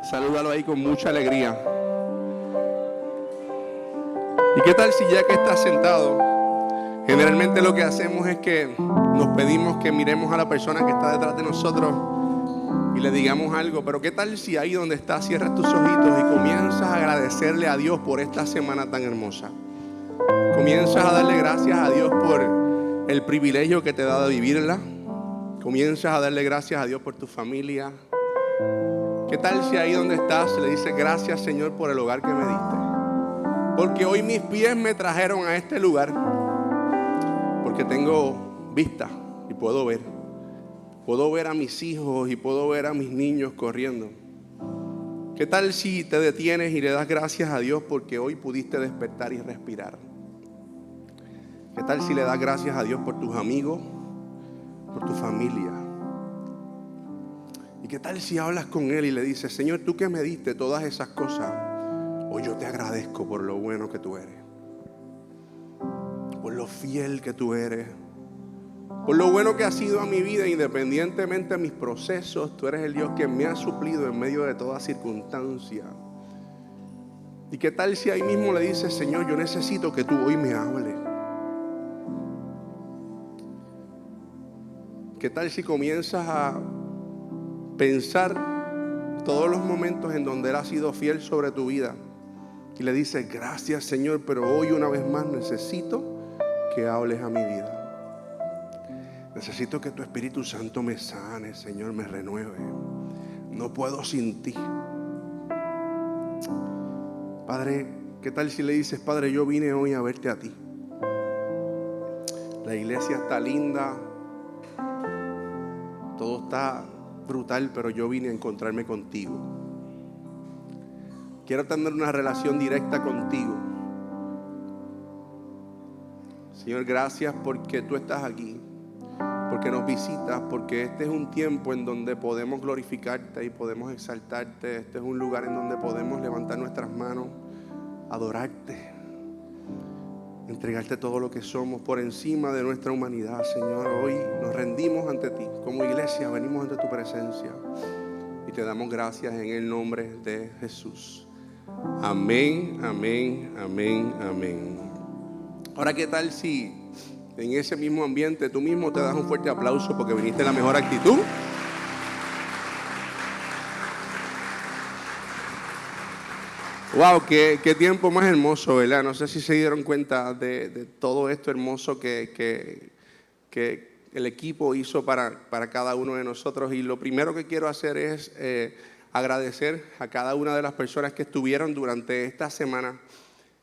Salúdalo ahí con mucha alegría. ¿Y qué tal si ya que estás sentado, generalmente lo que hacemos es que nos pedimos que miremos a la persona que está detrás de nosotros y le digamos algo? Pero ¿qué tal si ahí donde estás cierras tus ojitos y comienzas a agradecerle a Dios por esta semana tan hermosa? Comienzas a darle gracias a Dios por el privilegio que te da de vivirla. Comienzas a darle gracias a Dios por tu familia. ¿Qué tal si ahí donde estás le dices gracias, Señor, por el hogar que me diste? Porque hoy mis pies me trajeron a este lugar. Porque tengo vista y puedo ver. Puedo ver a mis hijos y puedo ver a mis niños corriendo. ¿Qué tal si te detienes y le das gracias a Dios porque hoy pudiste despertar y respirar? ¿Qué tal si le das gracias a Dios por tus amigos, por tu familia? ¿Y qué tal si hablas con Él y le dices, Señor, tú que me diste todas esas cosas, hoy yo te agradezco por lo bueno que tú eres, por lo fiel que tú eres, por lo bueno que has sido a mi vida, independientemente de mis procesos. Tú eres el Dios que me ha suplido en medio de toda circunstancia. ¿Y qué tal si ahí mismo le dices, Señor, yo necesito que tú hoy me hables? ¿Qué tal si comienzas a pensar todos los momentos en donde Él ha sido fiel sobre tu vida y le dices, gracias, Señor, pero hoy una vez más necesito que hables a mi vida? Necesito que tu Espíritu Santo me sane, Señor, me renueve. No puedo sin ti. Padre, ¿qué tal si le dices, Padre, yo vine hoy a verte a ti? La iglesia está linda, todo está brutal, pero yo vine a encontrarme contigo. Quiero tener una relación directa contigo. Señor, gracias porque tú estás aquí, porque nos visitas, porque este es un tiempo en donde podemos glorificarte y podemos exaltarte. Este es un lugar en donde podemos levantar nuestras manos, adorarte, entregarte todo lo que somos por encima de nuestra humanidad. Señor, hoy nos rendimos ante ti. Como iglesia venimos ante tu presencia y te damos gracias en el nombre de Jesús. Amén, amén, amén, amén. Ahora, ¿qué tal si en ese mismo ambiente tú mismo te das un fuerte aplauso porque viniste en la mejor actitud? Wow, qué tiempo más hermoso, ¿verdad? No sé si se dieron cuenta de todo esto hermoso que el equipo hizo para cada uno de nosotros. Y lo primero que quiero hacer es agradecer a cada una de las personas que estuvieron durante esta semana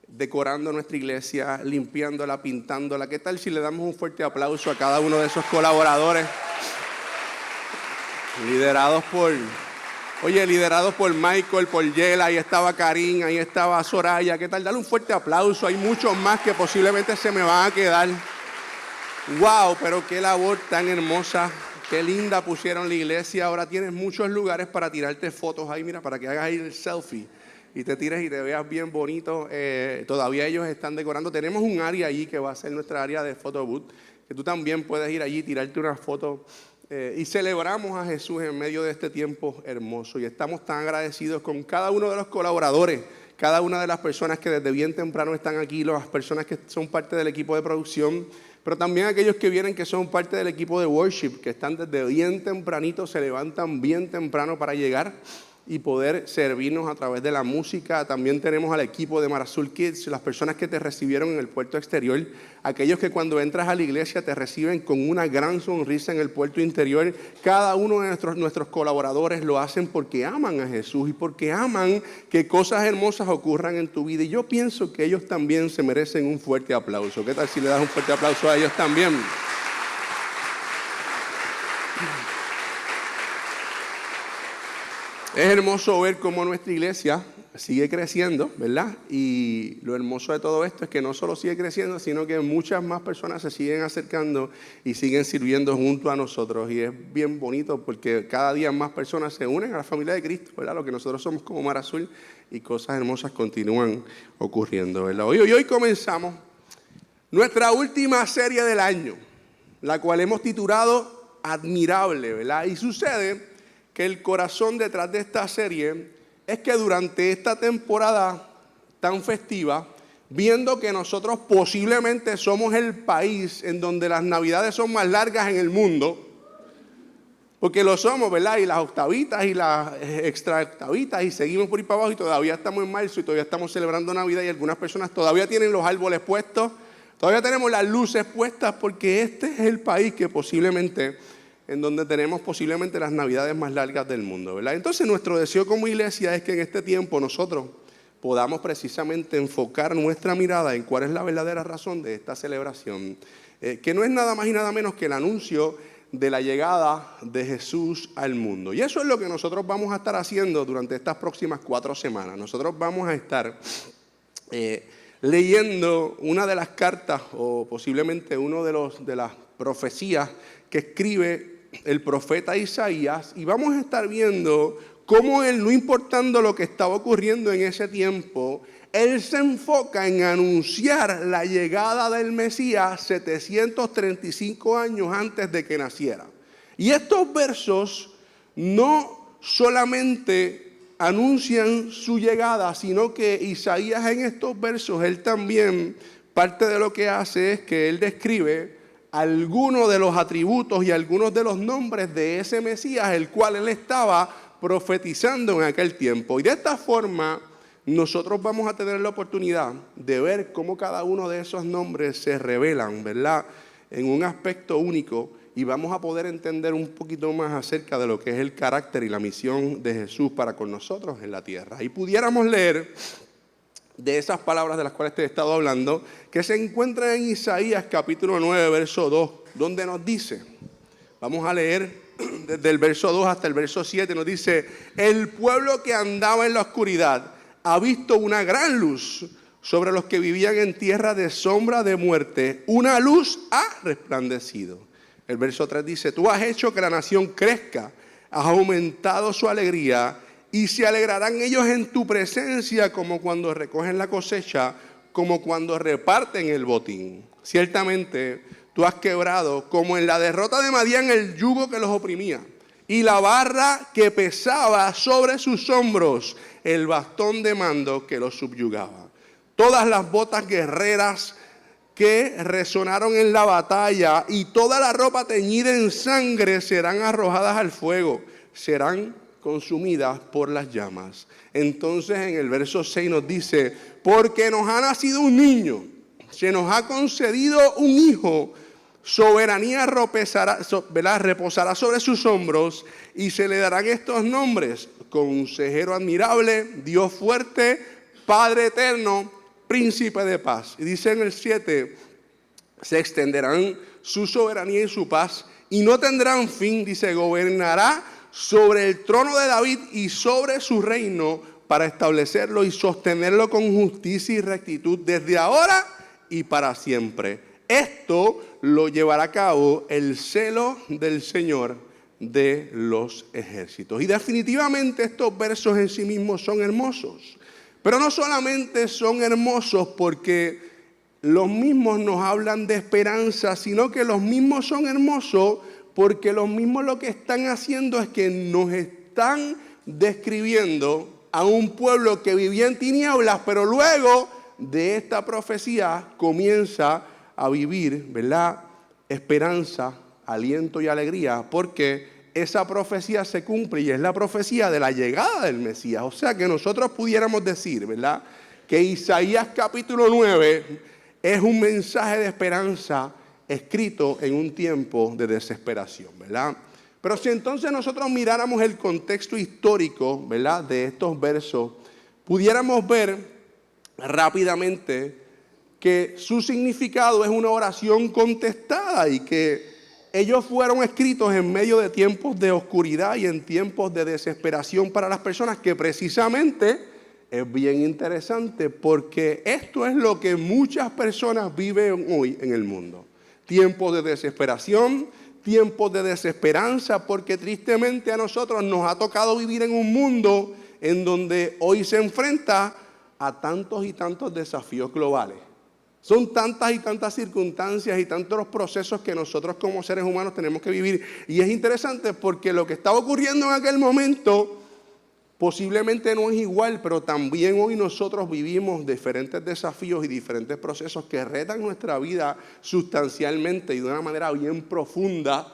decorando nuestra iglesia, limpiándola, pintándola. ¿Qué tal si le damos un fuerte aplauso a cada uno de esos colaboradores? Liderados por Michael, por Yela, ahí estaba Karim, ahí estaba Soraya. ¿Qué tal? Dale un fuerte aplauso. Hay muchos más que posiblemente se me van a quedar. ¡Wow! Pero qué labor tan hermosa. Qué linda pusieron la iglesia. Ahora tienes muchos lugares para tirarte fotos ahí, mira, para que hagas ahí el selfie y te tires y te veas bien bonito. Todavía ellos están decorando. Tenemos un área allí que va a ser nuestra área de photo booth, que tú también puedes ir allí y tirarte una foto. Y celebramos a Jesús en medio de este tiempo hermoso. Y estamos tan agradecidos con cada uno de los colaboradores, cada una de las personas que desde bien temprano están aquí, las personas que son parte del equipo de producción, pero también aquellos que vienen que son parte del equipo de worship, que están desde bien tempranito, se levantan bien temprano para llegar y poder servirnos a través de la música. También tenemos al equipo de Marazul Kids, las personas que te recibieron en el puerto exterior, aquellos que cuando entras a la iglesia te reciben con una gran sonrisa en el puerto interior. Cada uno de nuestros colaboradores lo hacen porque aman a Jesús y porque aman que cosas hermosas ocurran en tu vida. Y yo pienso que ellos también se merecen un fuerte aplauso. ¿Qué tal si le das un fuerte aplauso a ellos también? Es hermoso ver cómo nuestra iglesia sigue creciendo, ¿verdad? Y lo hermoso de todo esto es que no solo sigue creciendo, sino que muchas más personas se siguen acercando y siguen sirviendo junto a nosotros. Y es bien bonito porque cada día más personas se unen a la familia de Cristo, ¿verdad? Lo que nosotros somos como Mar Azul, y cosas hermosas continúan ocurriendo, ¿verdad? Hoy comenzamos nuestra última serie del año, la cual hemos titulado Admirable, ¿verdad? Y sucede que el corazón detrás de esta serie es que durante esta temporada tan festiva, viendo que nosotros posiblemente somos el país en donde las navidades son más largas en el mundo, porque lo somos, ¿verdad? Y las octavitas y las extra octavitas y seguimos por ahí para abajo y todavía estamos en marzo y todavía estamos celebrando Navidad y algunas personas todavía tienen los árboles puestos, todavía tenemos las luces puestas porque este es el país que posiblemente, en donde tenemos posiblemente las Navidades más largas del mundo, ¿verdad? Entonces nuestro deseo como iglesia es que en este tiempo nosotros podamos precisamente enfocar nuestra mirada en cuál es la verdadera razón de esta celebración, que no es nada más y nada menos que el anuncio de la llegada de Jesús al mundo. Y eso es lo que nosotros vamos a estar haciendo durante estas próximas 4 semanas. Nosotros vamos a estar leyendo una de las cartas o posiblemente uno de las profecías que escribe el profeta Isaías, y vamos a estar viendo cómo él, no importando lo que estaba ocurriendo en ese tiempo, él se enfoca en anunciar la llegada del Mesías 735 años antes de que naciera. Y estos versos no solamente anuncian su llegada, sino que Isaías en estos versos, él también, parte de lo que hace es que él describe algunos de los atributos y algunos de los nombres de ese Mesías, el cual él estaba profetizando en aquel tiempo. Y de esta forma nosotros vamos a tener la oportunidad de ver cómo cada uno de esos nombres se revelan, ¿verdad?, en un aspecto único, y vamos a poder entender un poquito más acerca de lo que es el carácter y la misión de Jesús para con nosotros en la tierra. Y pudiéramos leer de esas palabras de las cuales te he estado hablando, que se encuentran en Isaías capítulo 9, verso 2, donde nos dice, vamos a leer desde el verso 2 hasta el verso 7, nos dice: el pueblo que andaba en la oscuridad ha visto una gran luz. Sobre los que vivían en tierra de sombra de muerte, una luz ha resplandecido. El verso 3 dice: tú has hecho que la nación crezca, has aumentado su alegría, y se alegrarán ellos en tu presencia, como cuando recogen la cosecha, como cuando reparten el botín. Ciertamente tú has quebrado, como en la derrota de Madián, el yugo que los oprimía, y la barra que pesaba sobre sus hombros, el bastón de mando que los subyugaba. Todas las botas guerreras que resonaron en la batalla y toda la ropa teñida en sangre serán arrojadas al fuego, serán consumidas por las llamas. Entonces en el verso 6 nos dice: porque nos ha nacido un niño, se nos ha concedido un hijo, soberanía reposará sobre sus hombros, y se le darán estos nombres: Consejero admirable, Dios fuerte, Padre eterno, Príncipe de paz. Y dice en el 7, se extenderán su soberanía y su paz, y no tendrán fin. Dice: gobernará sobre el trono de David y sobre su reino, para establecerlo y sostenerlo con justicia y rectitud desde ahora y para siempre. Esto lo llevará a cabo el celo del Señor de los ejércitos. Y definitivamente estos versos en sí mismos son hermosos. Pero no solamente son hermosos porque los mismos nos hablan de esperanza, sino que los mismos son hermosos porque los mismos lo que están haciendo es que nos están describiendo a un pueblo que vivía en tinieblas, pero luego de esta profecía comienza a vivir, ¿verdad?, esperanza, aliento y alegría, porque esa profecía se cumple y es la profecía de la llegada del Mesías. O sea que nosotros pudiéramos decir, ¿verdad?, que Isaías capítulo 9 es un mensaje de esperanza escrito en un tiempo de desesperación, ¿verdad? Pero si entonces nosotros miráramos el contexto histórico, ¿verdad?, de estos versos, pudiéramos ver rápidamente que su significado es una oración contestada y que ellos fueron escritos en medio de tiempos de oscuridad y en tiempos de desesperación para las personas, que precisamente es bien interesante porque esto es lo que muchas personas viven hoy en el mundo. Tiempos de desesperación, tiempos de desesperanza, porque tristemente a nosotros nos ha tocado vivir en un mundo en donde hoy se enfrenta a tantos y tantos desafíos globales. Son tantas y tantas circunstancias y tantos los procesos que nosotros como seres humanos tenemos que vivir. Y es interesante porque lo que estaba ocurriendo en aquel momento Posiblemente no es igual, pero también hoy nosotros vivimos diferentes desafíos y diferentes procesos que retan nuestra vida sustancialmente y de una manera bien profunda.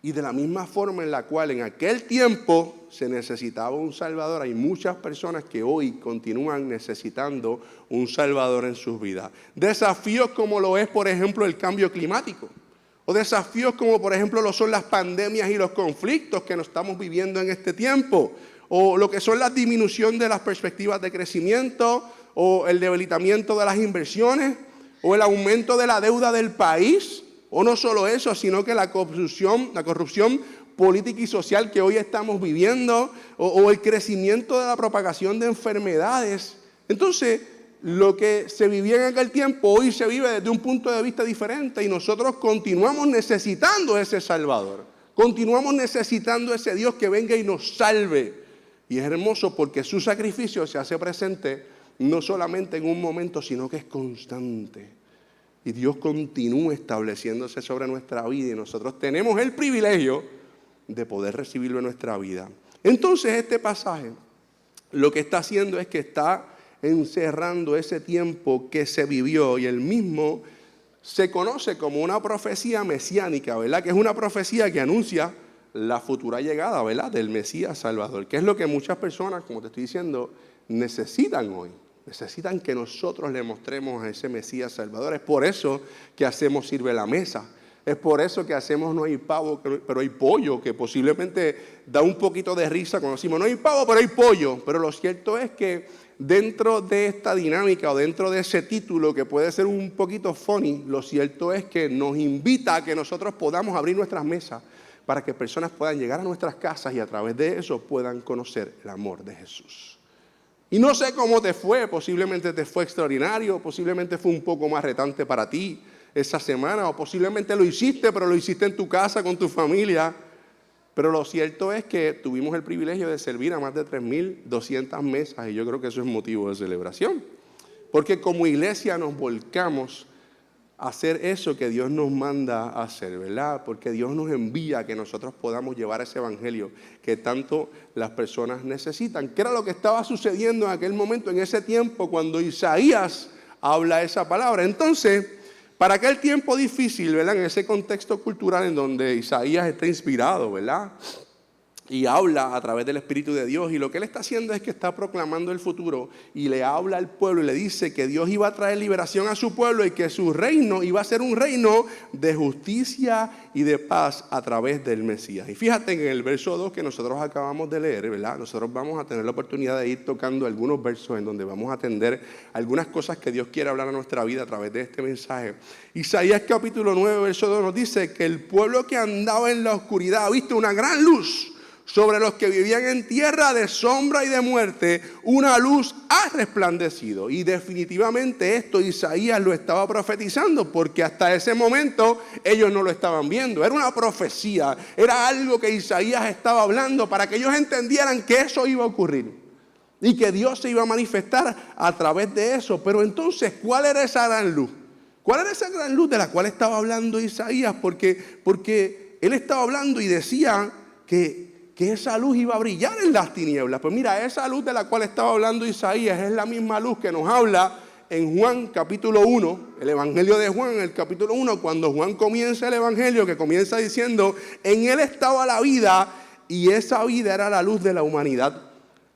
Y de la misma forma en la cual en aquel tiempo se necesitaba un Salvador, hay muchas personas que hoy continúan necesitando un Salvador en sus vidas. Desafíos como lo es, por ejemplo, el cambio climático. O desafíos como, por ejemplo, lo son las pandemias y los conflictos que nos estamos viviendo en este tiempo. O lo que son la disminución de las perspectivas de crecimiento, o el debilitamiento de las inversiones, o el aumento de la deuda del país. O no solo eso, sino que la corrupción política y social que hoy estamos viviendo, o el crecimiento de la propagación de enfermedades. Entonces, lo que se vivía en aquel tiempo, hoy se vive desde un punto de vista diferente y nosotros continuamos necesitando ese Salvador. Continuamos necesitando ese Dios que venga y nos salve. Y es hermoso porque su sacrificio se hace presente no solamente en un momento, sino que es constante. Y Dios continúa estableciéndose sobre nuestra vida y nosotros tenemos el privilegio de poder recibirlo en nuestra vida. Entonces este pasaje lo que está haciendo es que está encerrando ese tiempo que se vivió y el mismo se conoce como una profecía mesiánica, ¿verdad? Que es una profecía que anuncia la futura llegada, ¿verdad? Del Mesías Salvador, que es lo que muchas personas, como te estoy diciendo, necesitan hoy. Necesitan que nosotros le mostremos a ese Mesías Salvador. Es por eso que hacemos Sirve la Mesa. Es por eso que hacemos No hay pavo, pero hay pollo, que posiblemente da un poquito de risa cuando decimos no hay pavo, pero hay pollo. Pero lo cierto es que dentro de esta dinámica o dentro de ese título que puede ser un poquito funny, lo cierto es que nos invita a que nosotros podamos abrir nuestras mesas para que personas puedan llegar a nuestras casas y a través de eso puedan conocer el amor de Jesús. Y no sé cómo te fue, posiblemente te fue extraordinario, posiblemente fue un poco más retante para ti esa semana, o posiblemente lo hiciste, pero lo hiciste en tu casa con tu familia. Pero lo cierto es que tuvimos el privilegio de servir a más de 3,200 mesas y yo creo que eso es motivo de celebración. Porque como iglesia nos volcamos a hacer eso que Dios nos manda a hacer, ¿verdad? Porque Dios nos envía a que nosotros podamos llevar ese evangelio que tanto las personas necesitan. ¿Qué era lo que estaba sucediendo en aquel momento, en ese tiempo, cuando Isaías habla esa palabra? Entonces, para aquel tiempo difícil, ¿verdad? En ese contexto cultural en donde Isaías está inspirado, ¿verdad? Y habla a través del Espíritu de Dios. Y lo que él está haciendo es que está proclamando el futuro. Y le habla al pueblo y le dice que Dios iba a traer liberación a su pueblo y que su reino iba a ser un reino de justicia y de paz a través del Mesías. Y fíjate en el verso 2 que nosotros acabamos de leer, ¿verdad? Nosotros vamos a tener la oportunidad de ir tocando algunos versos en donde vamos a atender algunas cosas que Dios quiere hablar a nuestra vida a través de este mensaje. Isaías capítulo 9, verso 2 nos dice que el pueblo que andaba en la oscuridad ha visto una gran luz. Sobre los que vivían en tierra de sombra y de muerte, una luz ha resplandecido. Y definitivamente esto Isaías lo estaba profetizando, porque hasta ese momento ellos no lo estaban viendo. Era una profecía, era algo que Isaías estaba hablando para que ellos entendieran que eso iba a ocurrir y que Dios se iba a manifestar a través de eso. Pero entonces, ¿cuál era esa gran luz? ¿Cuál era esa gran luz de la cual estaba hablando Isaías? Porque él estaba hablando y decía que esa luz iba a brillar en las tinieblas. Pues mira, esa luz de la cual estaba hablando Isaías es la misma luz que nos habla en Juan capítulo 1, el Evangelio de Juan, en el capítulo 1, cuando Juan comienza el Evangelio, que comienza diciendo, en él estaba la vida y esa vida era la luz de la humanidad.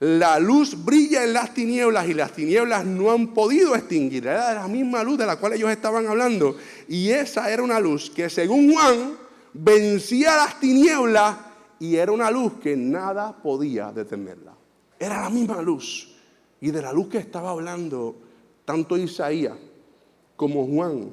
La luz brilla en las tinieblas y las tinieblas no han podido extinguir. Era la misma luz de la cual ellos estaban hablando. Y esa era una luz que según Juan vencía las tinieblas y era una luz que nada podía detenerla. Era la misma luz. Y de la luz que estaba hablando tanto Isaías como Juan,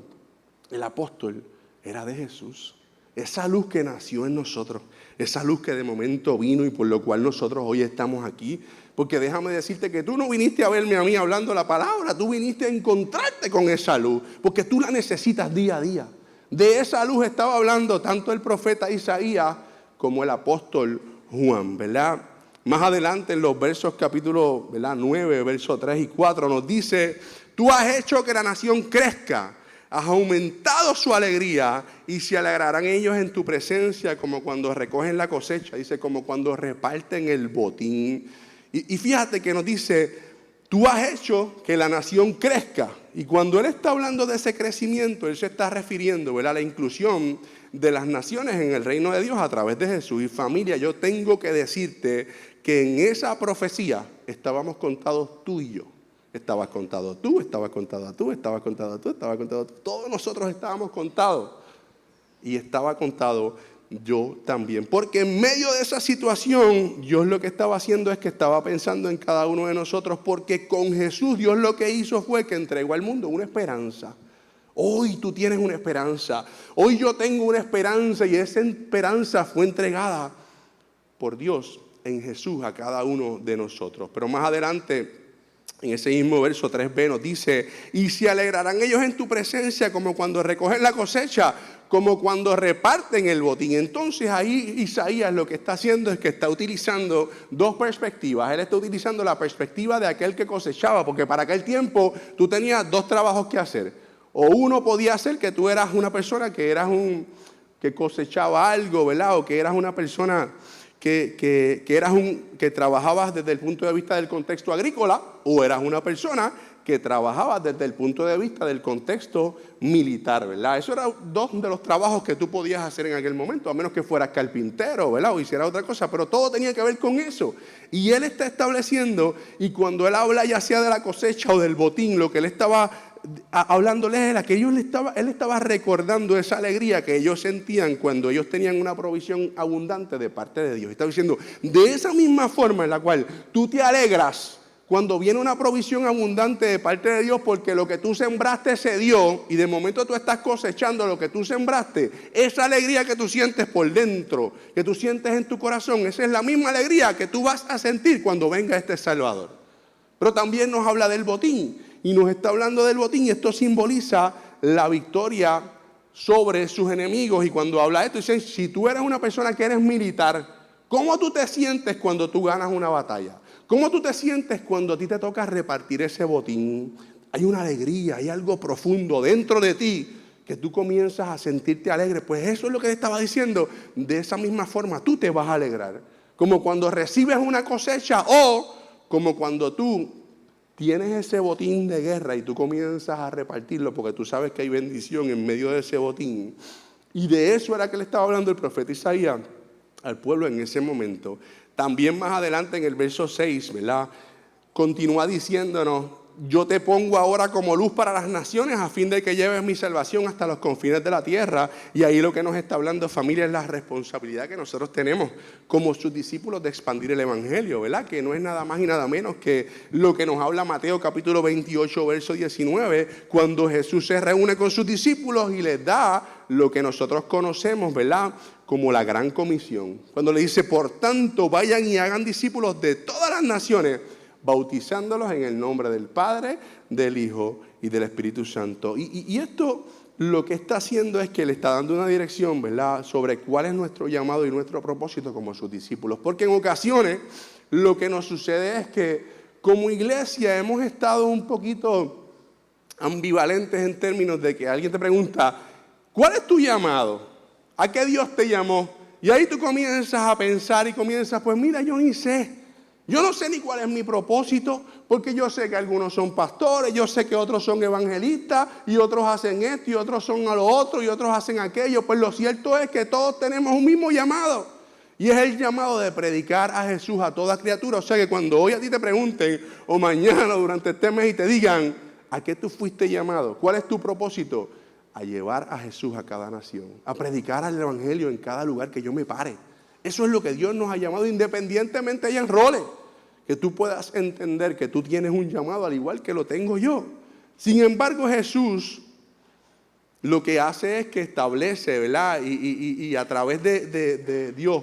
el apóstol, era de Jesús. Esa luz que nació en nosotros. Esa luz que de momento vino y por lo cual nosotros hoy estamos aquí. Porque déjame decirte que tú no viniste a verme a mí hablando la palabra. Tú viniste a encontrarte con esa luz. Porque tú la necesitas día a día. De esa luz estaba hablando tanto el profeta Isaías como el apóstol Juan, ¿verdad? Más adelante en los versos capítulo 9, versos 3 y 4 nos dice, tú has hecho que la nación crezca, has aumentado su alegría y se alegrarán ellos en tu presencia como cuando recogen la cosecha, dice, como cuando reparten el botín. Y fíjate que nos dice, tú has hecho que la nación crezca. Y cuando Él está hablando de ese crecimiento, Él se está refiriendo, ¿verdad?, a la inclusión de las naciones en el reino de Dios a través de Jesús. Y familia, yo tengo que decirte que en esa profecía estábamos contados tú y yo. Estabas contado tú, estabas contado tú, estabas contado tú, estabas contado tú. Todos nosotros estábamos contados. Y estaba contado yo también. Porque en medio de esa situación, Dios lo que estaba haciendo es que estaba pensando en cada uno de nosotros. Porque con Jesús, Dios lo que hizo fue que entregó al mundo una esperanza. Hoy tú tienes una esperanza. Hoy yo tengo una esperanza. Y esa esperanza fue entregada por Dios en Jesús a cada uno de nosotros. Pero más adelante, en ese mismo verso 3b nos dice, y se alegrarán ellos en tu presencia como cuando recogen la cosecha, como cuando reparten el botín. Entonces ahí Isaías lo que está haciendo es que está utilizando dos perspectivas. Él está utilizando la perspectiva de aquel que cosechaba, porque para aquel tiempo tú tenías dos trabajos que hacer. O uno podía ser que tú eras una persona que cosechaba algo, ¿verdad? O que eras una persona que trabajabas desde el punto de vista del contexto agrícola, o eras una persona que trabajaba desde el punto de vista del contexto militar, ¿verdad? Eso eran dos de los trabajos que tú podías hacer en aquel momento, a menos que fueras carpintero, ¿verdad? O hicieras otra cosa, pero todo tenía que ver con eso. Y Él está estableciendo, y cuando Él habla ya sea de la cosecha o del botín, lo que Él estaba hablándoles era que Él estaba recordando esa alegría que ellos sentían cuando ellos tenían una provisión abundante de parte de Dios. Estaba diciendo, de esa misma forma en la cual tú te alegras cuando viene una provisión abundante de parte de Dios, porque lo que tú sembraste se dio y de momento tú estás cosechando lo que tú sembraste, esa alegría que tú sientes por dentro, que tú sientes en tu corazón, esa es la misma alegría que tú vas a sentir cuando venga este Salvador. Pero también nos habla del botín. Y nos está hablando del botín, y esto simboliza la victoria sobre sus enemigos. Y cuando habla de esto, dice, si tú eres una persona que eres militar, ¿cómo tú te sientes cuando tú ganas una batalla? ¿Cómo tú te sientes cuando a ti te toca repartir ese botín? Hay una alegría, hay algo profundo dentro de ti que tú comienzas a sentirte alegre. Pues eso es lo que le estaba diciendo. De esa misma forma tú te vas a alegrar. Como cuando recibes una cosecha o como cuando tú tienes ese botín de guerra y tú comienzas a repartirlo porque tú sabes que hay bendición en medio de ese botín. Y de eso era que le estaba hablando el profeta Isaías al pueblo en ese momento. También más adelante en el verso 6, ¿verdad?, continúa diciéndonos, yo te pongo ahora como luz para las naciones a fin de que lleves mi salvación hasta los confines de la tierra. Y ahí lo que nos está hablando, familia, es la responsabilidad que nosotros tenemos como sus discípulos de expandir el evangelio, ¿verdad? Que no es nada más y nada menos que lo que nos habla Mateo capítulo 28, verso 19, cuando Jesús se reúne con sus discípulos y les da lo que nosotros conocemos, ¿verdad?, como la gran comisión. Cuando le dice, por tanto, vayan y hagan discípulos de todas las naciones, bautizándolos en el nombre del Padre, del Hijo y del Espíritu Santo. Y esto lo que está haciendo es que le está dando una dirección, ¿verdad?, sobre cuál es nuestro llamado y nuestro propósito como sus discípulos. Porque en ocasiones lo que nos sucede es que como iglesia hemos estado un poquito ambivalentes en términos de que alguien te pregunta, ¿cuál es tu llamado? ¿A qué Dios te llamó? Y ahí tú comienzas a pensar y comienzas, pues mira, yo ni sé. Yo no sé ni cuál es mi propósito, porque yo sé que algunos son pastores, yo sé que otros son evangelistas, y otros hacen esto, y otros son a lo otro, y otros hacen aquello. Pues lo cierto es que todos tenemos un mismo llamado, y es el llamado de predicar a Jesús a toda criatura. O sea que cuando hoy a ti te pregunten, o mañana durante este mes, y te digan, ¿a qué tú fuiste llamado? ¿Cuál es tu propósito? A llevar a Jesús a cada nación, a predicar el evangelio en cada lugar que yo me pare. Eso es lo que Dios nos ha llamado, independientemente hayan roles. Que tú puedas entender que tú tienes un llamado al igual que lo tengo yo. Sin embargo, Jesús lo que hace es que establece, ¿verdad? Y a través de Dios,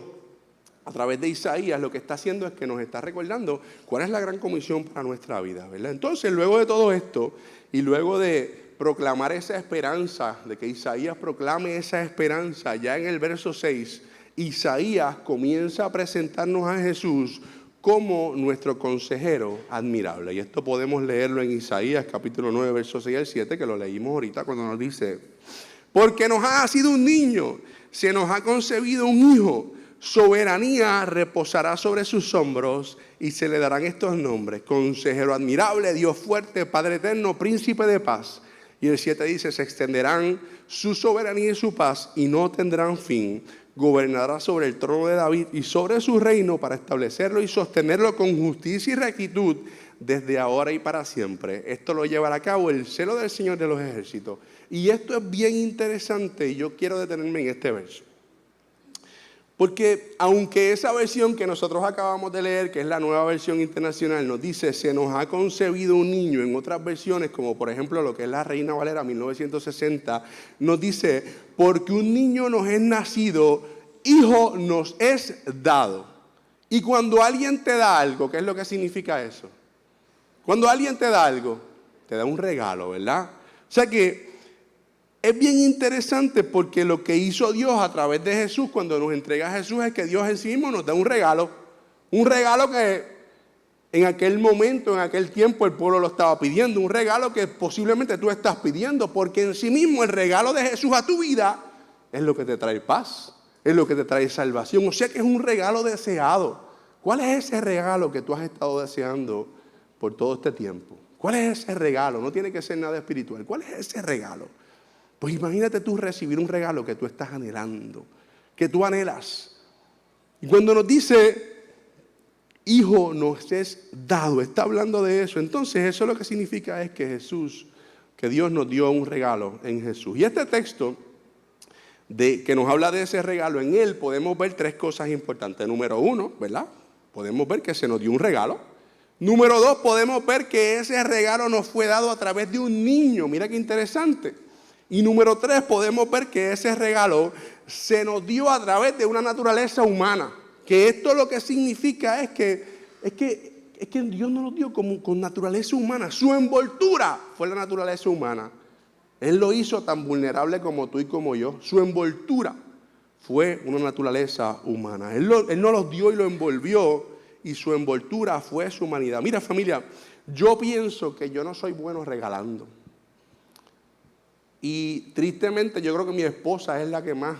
a través de Isaías, lo que está haciendo es que nos está recordando cuál es la gran comisión para nuestra vida, ¿verdad? Entonces, luego de todo esto y luego de proclamar esa esperanza, de que Isaías proclame esa esperanza, ya en el verso 6, Isaías comienza a presentarnos a Jesús como nuestro consejero admirable. Y esto podemos leerlo en Isaías capítulo 9, versos 6 al 7, que lo leímos ahorita cuando nos dice, porque nos ha nacido un niño, se nos ha concebido un hijo, soberanía reposará sobre sus hombros y se le darán estos nombres: Consejero admirable, Dios fuerte, Padre eterno, Príncipe de paz. Y el 7 dice: se extenderán su soberanía y su paz y no tendrán fin. Gobernará sobre el trono de David y sobre su reino, para establecerlo y sostenerlo con justicia y rectitud desde ahora y para siempre. Esto lo llevará a cabo el celo del Señor de los ejércitos. Y esto es bien interesante, y yo quiero detenerme en este verso. Porque aunque esa versión que nosotros acabamos de leer, que es la Nueva Versión Internacional, nos dice: se nos ha concebido un niño, en otras versiones, como por ejemplo lo que es la Reina Valera 1960, nos dice: porque un niño nos es nacido, hijo nos es dado. Y cuando alguien te da algo, ¿qué es lo que significa eso? Cuando alguien te da algo, te da un regalo, ¿verdad? O sea que es bien interesante, porque lo que hizo Dios a través de Jesús cuando nos entrega a Jesús es que Dios en sí mismo nos da un regalo que en aquel momento, en aquel tiempo el pueblo lo estaba pidiendo, un regalo que posiblemente tú estás pidiendo, porque en sí mismo el regalo de Jesús a tu vida es lo que te trae paz, es lo que te trae salvación. O sea que es un regalo deseado. ¿Cuál es ese regalo que tú has estado deseando por todo este tiempo? ¿Cuál es ese regalo? No tiene que ser nada espiritual. ¿Cuál es ese regalo? Pues imagínate tú recibir un regalo que tú estás anhelando, que tú anhelas. Y cuando nos dice: hijo nos es dado, está hablando de eso. Entonces eso lo que significa es que Dios nos dio un regalo en Jesús. Y este texto que nos habla de ese regalo, en él podemos ver tres cosas importantes. Número uno, ¿verdad? Podemos ver que se nos dio un regalo. Número dos, podemos ver que ese regalo nos fue dado a través de un niño. Mira qué interesante. Y número tres, podemos ver que ese regalo se nos dio a través de una naturaleza humana. Que esto lo que significa es que Dios nos lo dio con naturaleza humana. Su envoltura fue la naturaleza humana. Él lo hizo tan vulnerable como tú y como yo. Su envoltura fue una naturaleza humana. Él nos los dio y lo envolvió, y su envoltura fue su humanidad. Mira, familia, yo pienso que yo no soy bueno regalando. Y tristemente yo creo que mi esposa es la que más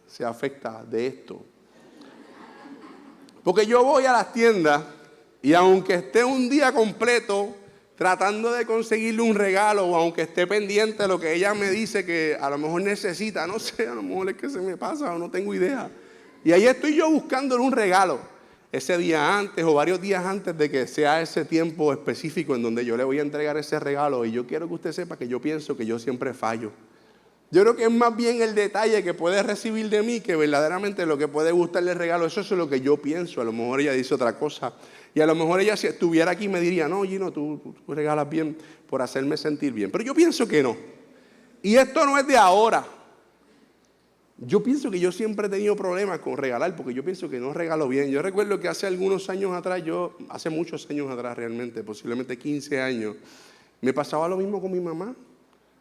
se afecta de esto. Porque yo voy a las tiendas y aunque esté un día completo tratando de conseguirle un regalo, o aunque esté pendiente de lo que ella me dice que a lo mejor necesita, no sé, a lo mejor es que se me pasa o no tengo idea. Y ahí estoy yo buscándole un regalo ese día antes o varios días antes de que sea ese tiempo específico en donde yo le voy a entregar ese regalo. Y yo quiero que usted sepa que yo pienso que yo siempre fallo. Yo creo que es más bien el detalle que puede recibir de mí que verdaderamente lo que puede gustarle el regalo. Eso es lo que yo pienso. A lo mejor ella dice otra cosa. Y a lo mejor ella, si estuviera aquí, me diría: no, Gino, tú regalas bien por hacerme sentir bien. Pero yo pienso que no. Y esto no es de ahora. Yo pienso que yo siempre he tenido problemas con regalar, porque yo pienso que no regalo bien. Yo recuerdo que hace algunos años atrás, hace muchos años atrás realmente, posiblemente 15 años, me pasaba lo mismo con mi mamá.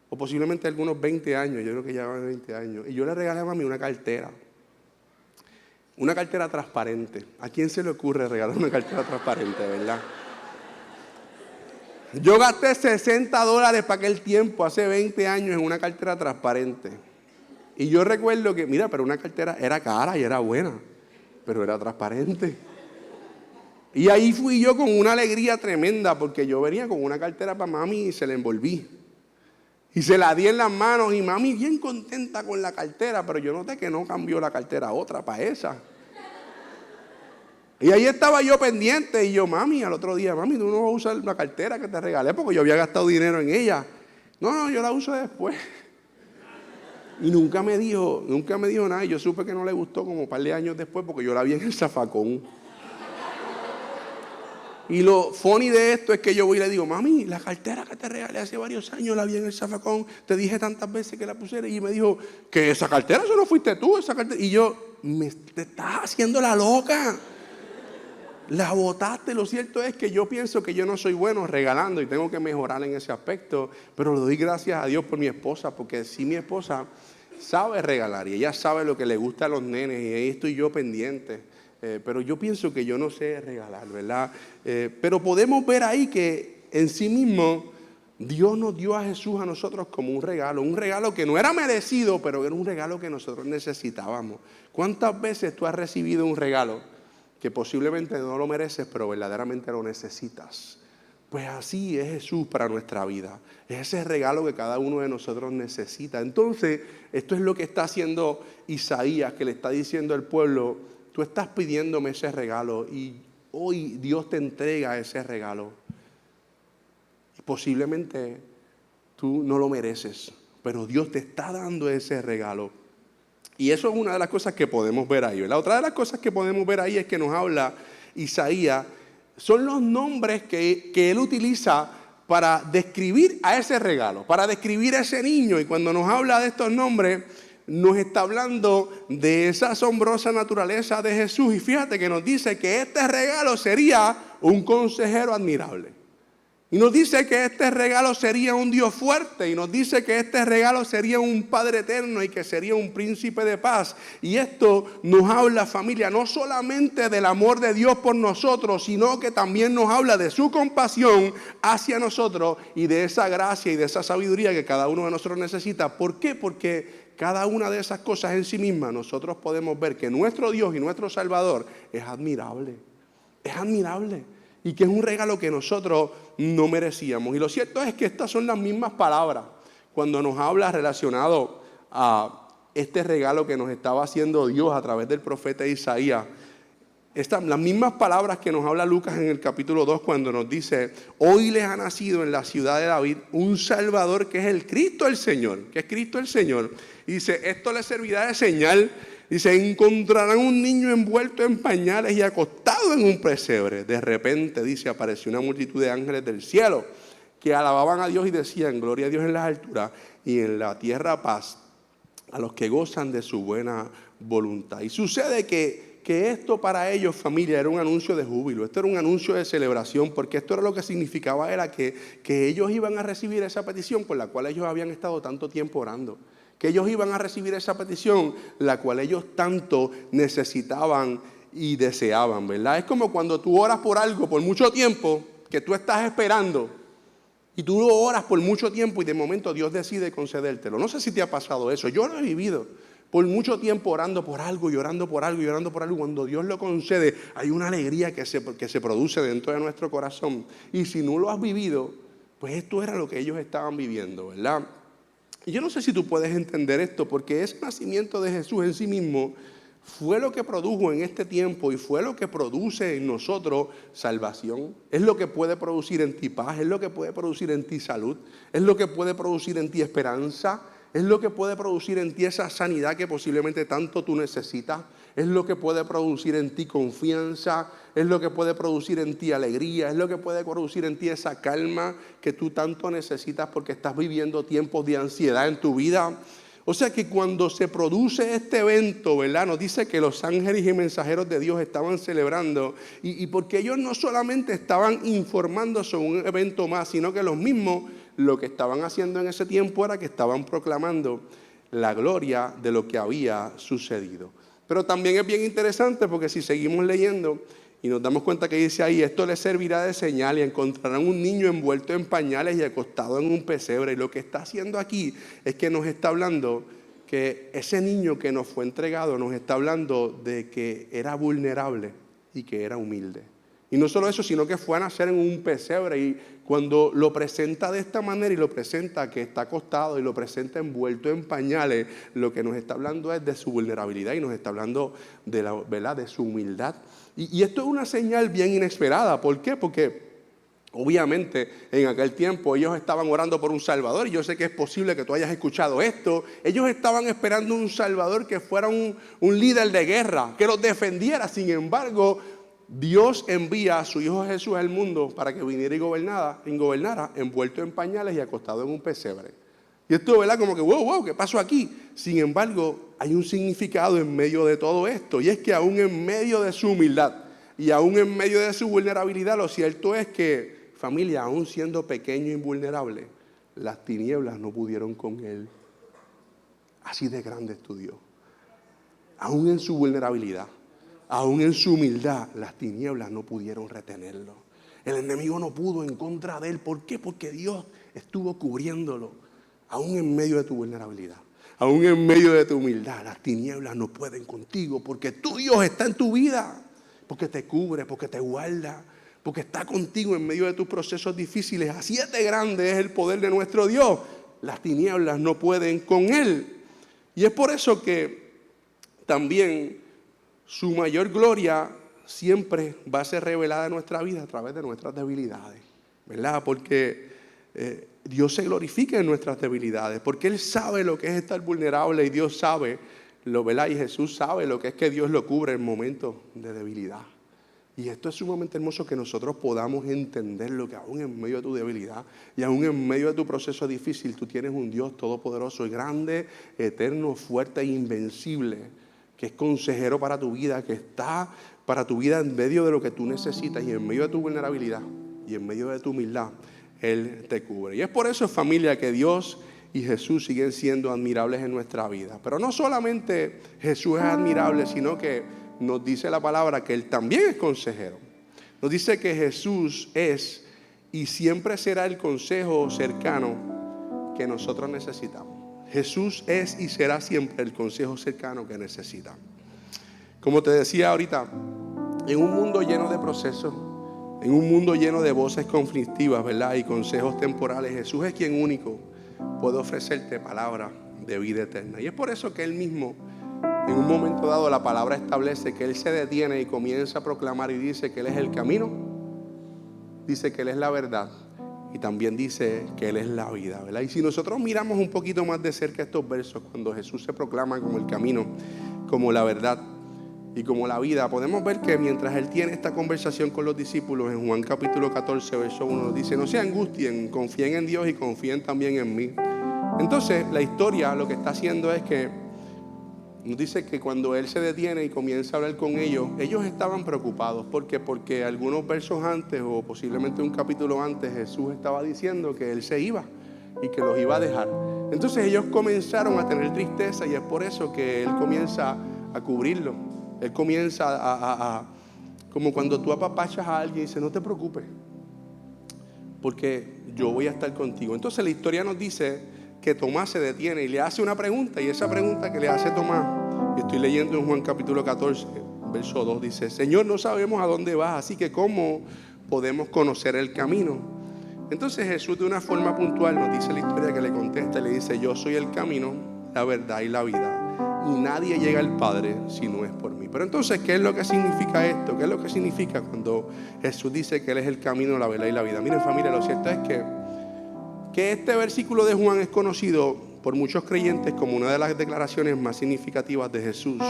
O posiblemente algunos 20 años, yo creo que ya van 20 años. Y yo le regalé a mami una cartera transparente. ¿A quién se le ocurre regalar una cartera transparente, verdad? Yo gasté $60 para aquel tiempo, hace 20 años, en una cartera transparente. Y yo recuerdo que, mira, pero una cartera era cara y era buena, pero era transparente. Y ahí fui yo con una alegría tremenda, porque yo venía con una cartera para mami y se la envolví. Y se la di en las manos y mami bien contenta con la cartera, pero yo noté que no cambió la cartera a otra, para esa. Y ahí estaba yo pendiente y yo: mami, al otro día: mami, tú no vas a usar la cartera que te regalé, porque yo había gastado dinero en ella. No, yo la uso después. Y nunca me dijo nada. Y yo supe que no le gustó como un par de años después, porque yo la vi en el zafacón. Y lo funny de esto es que yo voy y le digo: mami, la cartera que te regalé hace varios años la vi en el zafacón, te dije tantas veces que la pusiera. Y me dijo: que esa cartera, eso no fuiste tú, esa cartera. Y yo: te estás haciendo la loca, la botaste. Lo cierto es que yo pienso que yo no soy bueno regalando y tengo que mejorar en ese aspecto, pero le doy gracias a Dios por mi esposa, porque si mi esposa sabe regalar y ella sabe lo que le gusta a los nenes, y ahí estoy yo pendiente. Pero yo pienso que yo no sé regalar, ¿verdad? Pero podemos ver ahí que en sí mismo Dios nos dio a Jesús a nosotros como un regalo que no era merecido, pero era un regalo que nosotros necesitábamos. ¿Cuántas veces tú has recibido un regalo que posiblemente no lo mereces, pero verdaderamente lo necesitas? Pues así es Jesús para nuestra vida. Es ese regalo que cada uno de nosotros necesita. Entonces, esto es lo que está haciendo Isaías, que le está diciendo al pueblo: tú estás pidiéndome ese regalo y hoy Dios te entrega ese regalo. Y posiblemente tú no lo mereces, pero Dios te está dando ese regalo. Y eso es una de las cosas que podemos ver ahí. La otra de las cosas que podemos ver ahí es que nos habla Isaías. Son los nombres que él utiliza para describir a ese regalo, para describir a ese niño. Y cuando nos habla de estos nombres, nos está hablando de esa asombrosa naturaleza de Jesús. Y fíjate que nos dice que este regalo sería un consejero admirable. Y nos dice que este regalo sería un Dios fuerte. Y nos dice que este regalo sería un Padre eterno y que sería un príncipe de paz. Y esto nos habla, familia, no solamente del amor de Dios por nosotros, sino que también nos habla de su compasión hacia nosotros y de esa gracia y de esa sabiduría que cada uno de nosotros necesita. ¿Por qué? Porque cada una de esas cosas en sí misma nosotros podemos ver que nuestro Dios y nuestro Salvador es admirable. Es admirable. Y que es un regalo que nosotros no merecíamos. Y lo cierto es que estas son las mismas palabras cuando nos habla relacionado a este regalo que nos estaba haciendo Dios a través del profeta Isaías. Las mismas palabras que nos habla Lucas en el capítulo 2 cuando nos dice: hoy les ha nacido en la ciudad de David un Salvador que es el Cristo el Señor. Que es Cristo el Señor. Y dice: esto les servirá de señal. Dice: encontrarán un niño envuelto en pañales y acostado en un pesebre. De repente, dice, apareció una multitud de ángeles del cielo que alababan a Dios y decían: gloria a Dios en las alturas y en la tierra paz a los que gozan de su buena voluntad. Y sucede que esto para ellos, familia, era un anuncio de júbilo. Esto era un anuncio de celebración, porque esto era lo que significaba, era que ellos iban a recibir esa petición por la cual ellos habían estado tanto tiempo orando. Que ellos iban a recibir esa petición, la cual ellos tanto necesitaban y deseaban, ¿verdad? Es como cuando tú oras por algo por mucho tiempo, que tú estás esperando, y tú lo oras por mucho tiempo y de momento Dios decide concedértelo. No sé si te ha pasado eso, yo lo he vivido. Por mucho tiempo orando por algo y orando por algo y orando por algo. Cuando Dios lo concede, hay una alegría que se produce dentro de nuestro corazón. Y si no lo has vivido, pues esto era lo que ellos estaban viviendo, ¿verdad? Y yo no sé si tú puedes entender esto, porque ese nacimiento de Jesús en sí mismo fue lo que produjo en este tiempo y fue lo que produce en nosotros salvación. Es lo que puede producir en ti paz, es lo que puede producir en ti salud, es lo que puede producir en ti esperanza, es lo que puede producir en ti esa sanidad que posiblemente tanto tú necesitas, es lo que puede producir en ti confianza, es lo que puede producir en ti alegría, es lo que puede producir en ti esa calma que tú tanto necesitas porque estás viviendo tiempos de ansiedad en tu vida. O sea que cuando se produce este evento, ¿verdad? Nos dice que los ángeles y mensajeros de Dios estaban celebrando y porque ellos no solamente estaban informando sobre un evento más, sino que los mismos lo que estaban haciendo en ese tiempo era que estaban proclamando la gloria de lo que había sucedido. Pero también es bien interesante porque si seguimos leyendo y nos damos cuenta que dice ahí: esto les servirá de señal y encontrarán un niño envuelto en pañales y acostado en un pesebre. Y lo que está haciendo aquí es que nos está hablando que ese niño que nos fue entregado nos está hablando de que era vulnerable y que era humilde. Y no solo eso, sino que fue a nacer en un pesebre. Y cuando lo presenta de esta manera y lo presenta que está acostado y lo presenta envuelto en pañales, lo que nos está hablando es de su vulnerabilidad y nos está hablando de la, ¿verdad?, de su humildad. Y esto es una señal bien inesperada. ¿Por qué? Porque obviamente en aquel tiempo ellos estaban orando por un Salvador, y yo sé que es posible que tú hayas escuchado esto. Ellos estaban esperando un Salvador que fuera un líder de guerra, que los defendiera. Sin embargo, Dios envía a su Hijo Jesús al mundo para que viniera y gobernara envuelto en pañales y acostado en un pesebre. Y esto, ¿verdad? Como que, wow, ¿qué pasó aquí? Sin embargo, hay un significado en medio de todo esto, y es que aún en medio de su humildad y aún en medio de su vulnerabilidad, lo cierto es que, familia, aún siendo pequeño e invulnerable, las tinieblas no pudieron con él. Así de grande es tu Dios. Aún en su vulnerabilidad, aún en su humildad, las tinieblas no pudieron retenerlo. El enemigo no pudo en contra de él. ¿Por qué? Porque Dios estuvo cubriéndolo, aún en medio de tu vulnerabilidad, aún en medio de tu humildad. Las tinieblas no pueden contigo porque tu Dios está en tu vida, porque te cubre, porque te guarda, porque está contigo en medio de tus procesos difíciles. Así de grande es el poder de nuestro Dios. Las tinieblas no pueden con Él. Y es por eso que también su mayor gloria siempre va a ser revelada en nuestra vida a través de nuestras debilidades, ¿verdad? Porque Dios se glorifica en nuestras debilidades, porque Él sabe lo que es estar vulnerable y Dios sabe, ¿verdad? Y Jesús sabe lo que es que Dios lo cubre en momentos de debilidad. Y esto es sumamente hermoso, que nosotros podamos entender lo que aún en medio de tu debilidad y aún en medio de tu proceso difícil, tú tienes un Dios todopoderoso y grande, eterno, fuerte e invencible, que es consejero para tu vida, que está para tu vida en medio de lo que tú necesitas y en medio de tu vulnerabilidad y en medio de tu humildad. Él te cubre. Y es por eso, familia, que Dios y Jesús siguen siendo admirables en nuestra vida. Pero no solamente Jesús es admirable, sino que nos dice la palabra que Él también es consejero. Nos dice que Jesús es y siempre será el consejo cercano que nosotros necesitamos. Jesús es y será siempre el consejo cercano que necesitamos. Como te decía ahorita, en un mundo lleno de procesos, en un mundo lleno de voces conflictivas, ¿verdad? Y consejos temporales, Jesús es quien único puede ofrecerte palabra de vida eterna. Y es por eso que Él mismo, en un momento dado, la palabra establece que Él se detiene y comienza a proclamar y dice que Él es el camino, dice que Él es la verdad y también dice que Él es la vida, ¿verdad? Y si nosotros miramos un poquito más de cerca estos versos, cuando Jesús se proclama como el camino, como la verdad y como la vida, podemos ver que mientras Él tiene esta conversación con los discípulos, en Juan capítulo 14, verso 1, dice: no se angustien, confíen en Dios y confíen también en mí. Entonces la historia lo que está haciendo es que nos dice que cuando Él se detiene y comienza a hablar con ellos, ellos estaban preocupados. ¿Por qué? Porque algunos versos antes, o posiblemente un capítulo antes, Jesús estaba diciendo que Él se iba y que los iba a dejar. Entonces ellos comenzaron a tener tristeza, y es por eso que Él comienza a cubrirlo. Él comienza como cuando tú apapachas a alguien y dices: no te preocupes, porque yo voy a estar contigo. Entonces la historia nos dice que Tomás se detiene y le hace una pregunta, y esa pregunta que le hace Tomás, estoy leyendo en Juan capítulo 14, verso 2, dice: Señor, no sabemos a dónde vas, así que ¿cómo podemos conocer el camino? Entonces Jesús, de una forma puntual, nos dice la historia que le contesta y le dice: yo soy el camino, la verdad y la vida, y nadie llega al Padre si no es por mí. Pero entonces, ¿qué es lo que significa esto? ¿Qué es lo que significa cuando Jesús dice que Él es el camino, la verdad y la vida? Miren, familia, lo cierto es que este versículo de Juan es conocido por muchos creyentes como una de las declaraciones más significativas de Jesús,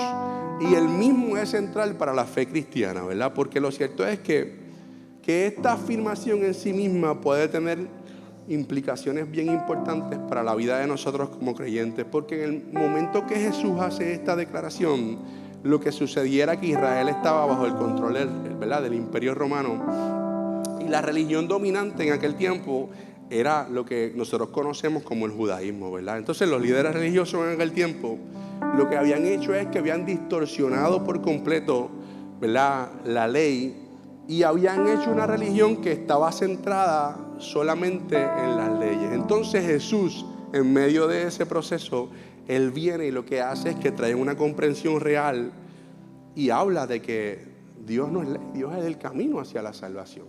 y el mismo es central para la fe cristiana, ¿verdad? Porque lo cierto es que esta afirmación en sí misma puede tener implicaciones bien importantes para la vida de nosotros como creyentes, porque en el momento que Jesús hace esta declaración, lo que sucediera era que Israel estaba bajo el control del imperio romano, y la religión dominante en aquel tiempo era lo que nosotros conocemos como el judaísmo, ¿verdad? Entonces los líderes religiosos en aquel tiempo lo que habían hecho es que habían distorsionado por completo, ¿verdad?, la ley, y habían hecho una religión que estaba centrada solamente en las leyes. Entonces Jesús, en medio de ese proceso, Él viene y lo que hace es que trae una comprensión real y habla de que Dios no es ley, Dios es el camino hacia la salvación.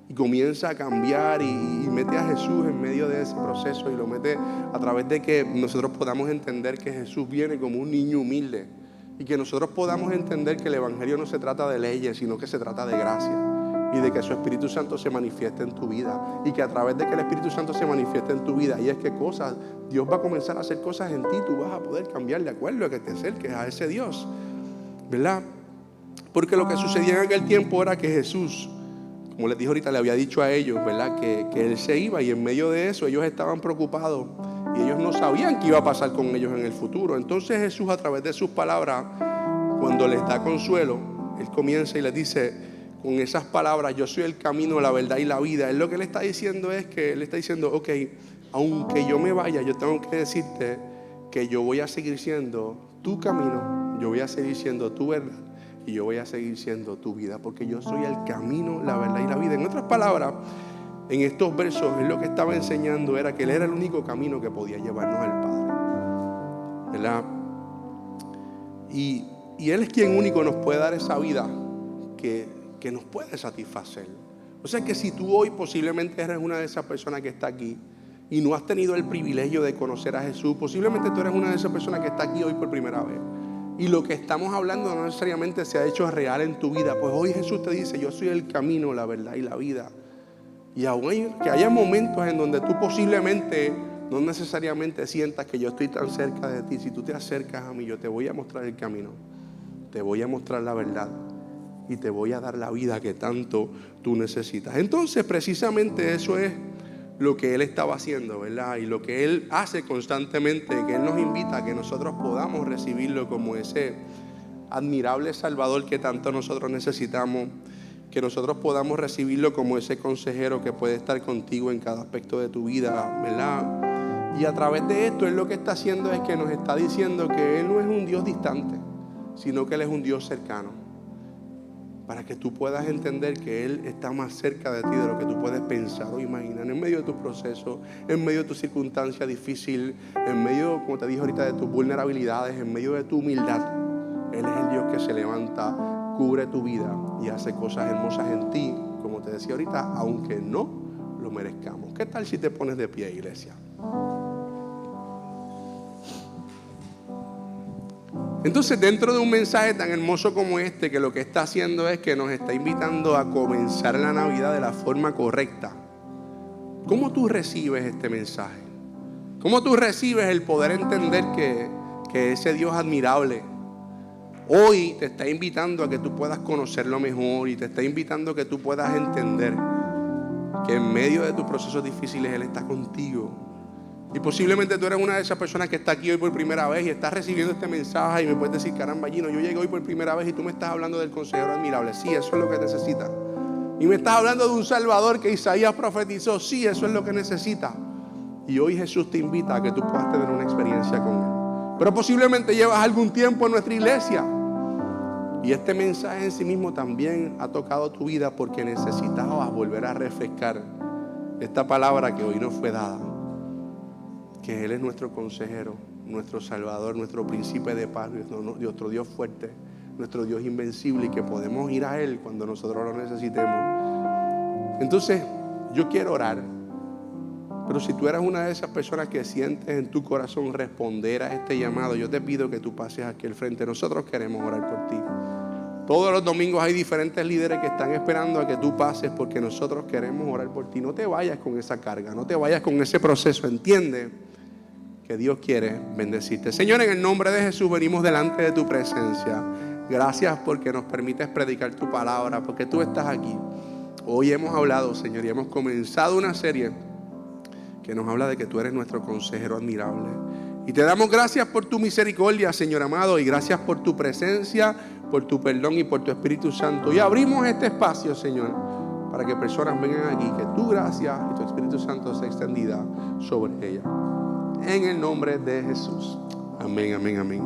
Y comienza a cambiar y mete a Jesús en medio de ese proceso, y lo mete a través de que nosotros podamos entender que Jesús viene como un niño humilde, y que nosotros podamos entender que el Evangelio no se trata de leyes, sino que se trata de gracia, y de que su Espíritu Santo se manifieste en tu vida, y que a través de que el Espíritu Santo se manifieste en tu vida, y es que Dios va a comenzar a hacer cosas en ti, tú vas a poder cambiar de acuerdo a que te acerques a ese Dios, ¿verdad? Porque lo que sucedía en aquel tiempo era que Jesús, como les dije ahorita, le había dicho a ellos, ¿verdad?, que Él se iba, y en medio de eso ellos estaban preocupados y ellos no sabían qué iba a pasar con ellos en el futuro. Entonces Jesús, a través de sus palabras, cuando les da consuelo, Él comienza y les dice con esas palabras: yo soy el camino, la verdad y la vida. Él lo que le está diciendo es que Él está diciendo: ok, aunque yo me vaya, yo tengo que decirte que yo voy a seguir siendo tu camino, yo voy a seguir siendo tu verdad, y yo voy a seguir siendo tu vida, porque yo soy el camino, la verdad y la vida. En otras palabras, en estos versos, él lo que estaba enseñando era que él era el único camino que podía llevarnos al Padre, ¿verdad? Y él es quien único nos puede dar esa vida que nos puede satisfacer. O sea que si tú hoy posiblemente eres una de esas personas que está aquí y no has tenido el privilegio de conocer a Jesús, posiblemente tú eres una de esas personas que está aquí hoy por primera vez, y lo que estamos hablando no necesariamente se ha hecho real en tu vida, pues hoy Jesús te dice: yo soy el camino, la verdad y la vida. Y aún que haya momentos en donde tú posiblemente no necesariamente sientas que yo estoy tan cerca de ti, si tú te acercas a mí, yo te voy a mostrar el camino, te voy a mostrar la verdad y te voy a dar la vida que tanto tú necesitas. Entonces precisamente eso es lo que Él estaba haciendo, ¿verdad? Y lo que Él hace constantemente, que Él nos invita a que nosotros podamos recibirlo como ese admirable Salvador que tanto nosotros necesitamos, que nosotros podamos recibirlo como ese consejero que puede estar contigo en cada aspecto de tu vida, ¿verdad? Y a través de esto Él lo que está haciendo es que nos está diciendo que Él no es un Dios distante, sino que Él es un Dios cercano, para que tú puedas entender que Él está más cerca de ti de lo que tú puedes pensar o imaginar, en medio de tu proceso, en medio de tu circunstancia difícil, en medio, como te dije ahorita, de tus vulnerabilidades, en medio de tu humildad. Él es el Dios que se levanta, cubre tu vida y hace cosas hermosas en ti, como te decía ahorita, aunque no lo merezcamos. ¿Qué tal si te pones de pie, iglesia? Entonces, dentro de un mensaje tan hermoso como este, que lo que está haciendo es que nos está invitando a comenzar la Navidad de la forma correcta, ¿cómo tú recibes este mensaje? ¿Cómo tú recibes el poder entender que ese Dios admirable hoy te está invitando a que tú puedas conocerlo mejor, y te está invitando a que tú puedas entender que en medio de tus procesos difíciles Él está contigo? Y posiblemente tú eres una de esas personas que está aquí hoy por primera vez y estás recibiendo este mensaje y me puedes decir: caramba, Gino, yo llegué hoy por primera vez y tú me estás hablando del consejero admirable. Sí, eso es lo que necesitas. Y me estás hablando de un Salvador que Isaías profetizó. Sí, eso es lo que necesitas. Y hoy Jesús te invita a que tú puedas tener una experiencia con Él. Pero posiblemente llevas algún tiempo en nuestra iglesia y este mensaje en sí mismo también ha tocado tu vida, porque necesitabas volver a refrescar esta palabra que hoy nos fue dada, que Él es nuestro consejero, nuestro Salvador, nuestro príncipe de paz, nuestro Dios fuerte, nuestro Dios invencible, y que podemos ir a Él cuando nosotros lo necesitemos. Entonces, yo quiero orar, pero si tú eres una de esas personas que sientes en tu corazón responder a este llamado, yo te pido que tú pases aquí al frente. Nosotros queremos orar por ti. Todos los domingos hay diferentes líderes que están esperando a que tú pases, porque nosotros queremos orar por ti. No te vayas con esa carga, no te vayas con ese proceso. Entiende que Dios quiere bendecirte. Señor, en el nombre de Jesús venimos delante de tu presencia. Gracias porque nos permites predicar tu palabra, porque tú estás aquí. Hoy hemos hablado, Señor, y hemos comenzado una serie que nos habla de que tú eres nuestro consejero admirable. Y te damos gracias por tu misericordia, Señor amado, y gracias por tu presencia, por tu perdón y por tu Espíritu Santo. Y abrimos este espacio, Señor, para que personas vengan aquí, que tu gracia y tu Espíritu Santo sea extendida sobre ella. En el nombre de Jesús. Amén, amén, amén.